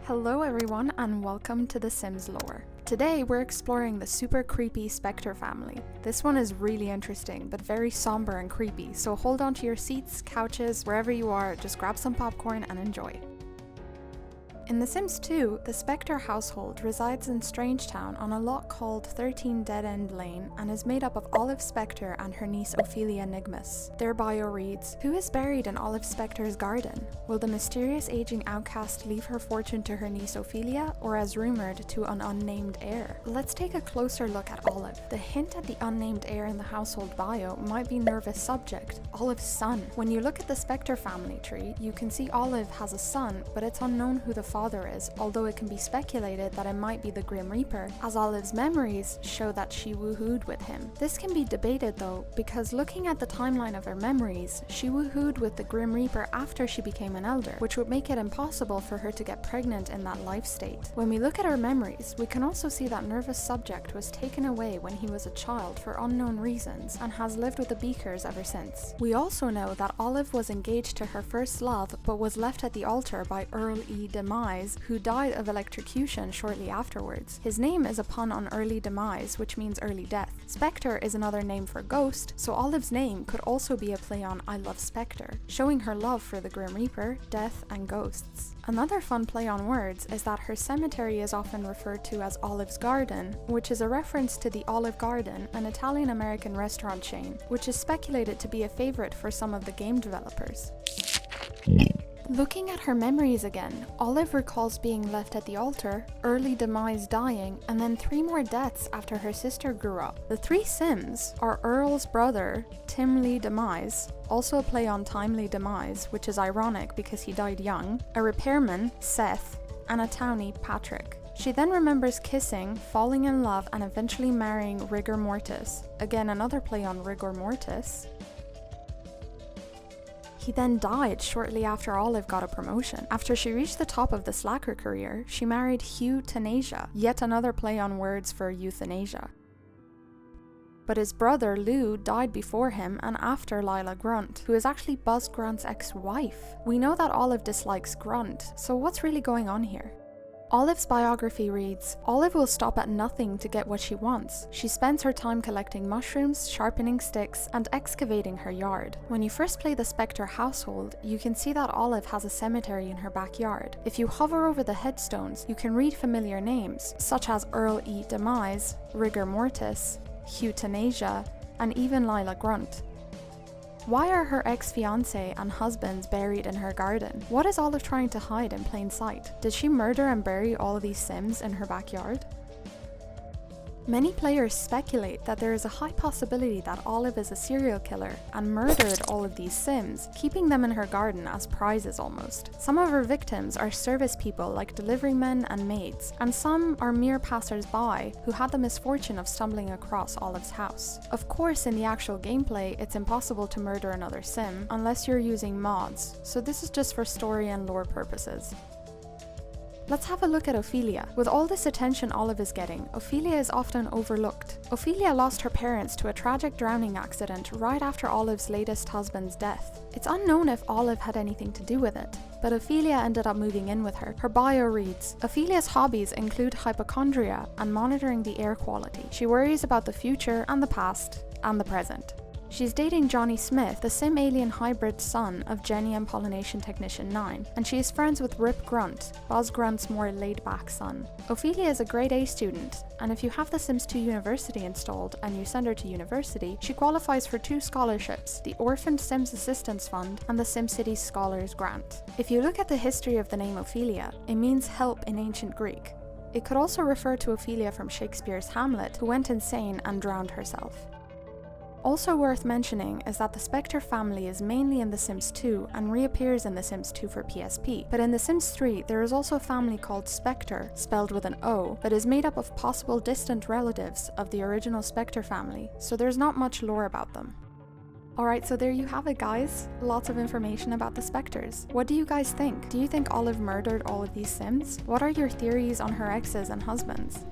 Hello everyone and welcome to The Sims lore. Today we're exploring the super creepy Spectre family. This one is really interesting but very somber and creepy, so hold on to your seats, couches, wherever you are, just grab some popcorn and enjoy. In The Sims 2, the Spectre household resides in Strangetown on a lot called 13 Dead End Lane and is made up of Olive Spectre and her niece Ophelia Nigmos. Their bio reads, "Who is buried in Olive Spectre's garden? Will the mysterious aging outcast leave her fortune to her niece Ophelia, or as rumoured, to an unnamed heir?" Let's take a closer look at Olive. The hint at the unnamed heir in the household bio might be Nerva's subject, Olive's son. When you look at the Spectre family tree, you can see Olive has a son, but it's unknown who the father is, although it can be speculated that it might be the Grim Reaper, as Olive's memories show that she woohooed with him. This can be debated though, because looking at the timeline of her memories, she woohooed with the Grim Reaper after she became an elder, which would make it impossible for her to get pregnant in that life state. When we look at her memories, we can also see that Nerva's subject was taken away when he was a child for unknown reasons and has lived with the Beakers ever since. We also know that Olive was engaged to her first love but was left at the altar by Earl E. Demise, who died of electrocution shortly afterwards. His name is a pun on early demise, which means early death. Spectre is another name for ghost, so Olive's name could also be a play on I love Spectre, showing her love for the Grim Reaper, death, and ghosts. Another fun play on words is that her cemetery is often referred to as Olive's Garden, which is a reference to the Olive Garden, an Italian-American restaurant chain, which is speculated to be a favorite for some of the game developers. Looking at her memories again, Olive recalls being left at the altar, early demise dying, and then 3 more deaths after her sister grew up. The 3 Sims are Earl's brother, Timely Demise, also a play on Timely Demise, which is ironic because he died young, a repairman, Seth, and a townie, Patrick. She then remembers kissing, falling in love, and eventually marrying Rigor Mortis, again another play on Rigor Mortis. He then died shortly after Olive got a promotion. After she reached the top of the slacker career, she married Hugh Tanasia, yet another play on words for euthanasia. But his brother Lou died before him and after Lila Grunt, who is actually Buzz Grunt's ex-wife. We know that Olive dislikes Grunt, so what's really going on here? Olive's biography reads, "Olive will stop at nothing to get what she wants. She spends her time collecting mushrooms, sharpening sticks, and excavating her yard." When you first play the Spectre household, you can see that Olive has a cemetery in her backyard. If you hover over the headstones, you can read familiar names, such as Earl E. Demise, Rigor Mortis, Euthanasia, and even Lila Grunt. Why are her ex-fiancé and husbands buried in her garden? What is Olive trying to hide in plain sight? Did she murder and bury all of these Sims in her backyard? Many players speculate that there is a high possibility that Olive is a serial killer and murdered all of these Sims, keeping them in her garden as prizes almost. Some of her victims are service people like delivery men and maids, and some are mere passers-by who had the misfortune of stumbling across Olive's house. Of course, in the actual gameplay, it's impossible to murder another Sim unless you're using mods, so this is just for story and lore purposes. Let's have a look at Ophelia. With all this attention Olive is getting, Ophelia is often overlooked. Ophelia lost her parents to a tragic drowning accident right after Olive's latest husband's death. It's unknown if Olive had anything to do with it, but Ophelia ended up moving in with her. Her bio reads, "Ophelia's hobbies include hypochondria and monitoring the air quality. She worries about the future and the past and the present." She's dating Johnny Smith, the Sim alien hybrid son of Jenny and Pollination Technician 9, and she is friends with Rip Grunt, Buzz Grunt's more laid-back son. Ophelia is a grade A student, and if you have the Sims 2 University installed and you send her to university, she qualifies for 2 scholarships, the Orphaned Sims Assistance Fund and the SimCity Scholars Grant. If you look at the history of the name Ophelia, it means help in ancient Greek. It could also refer to Ophelia from Shakespeare's Hamlet, who went insane and drowned herself. Also worth mentioning is that the Spectre family is mainly in The Sims 2 and reappears in The Sims 2 for PSP, but in The Sims 3 there is also a family called Specter, spelled with an O, that is made up of possible distant relatives of the original Spectre family, so there's not much lore about them. Alright, so there you have it guys, lots of information about the Specters. What do you guys think? Do you think Olive murdered all of these Sims? What are your theories on her exes and husbands?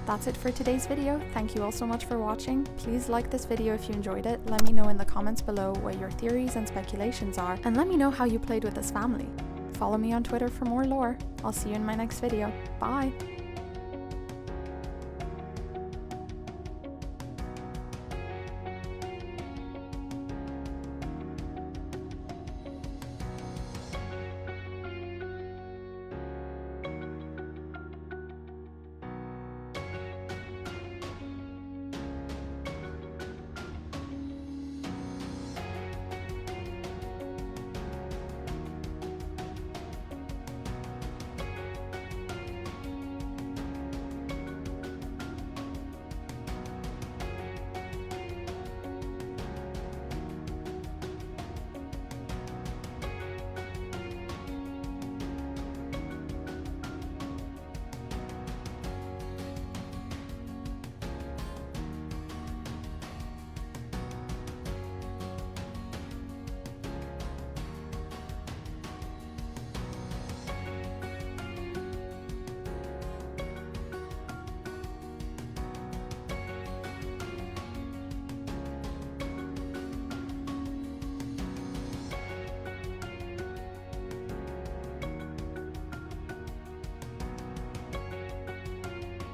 That's it for today's video. Thank you all so much for watching. Please like this video if you enjoyed it. Let me know in the comments below what your theories and speculations are, and let me know how you played with this family. Follow me on Twitter for more lore. I'll see you in my next video. Bye!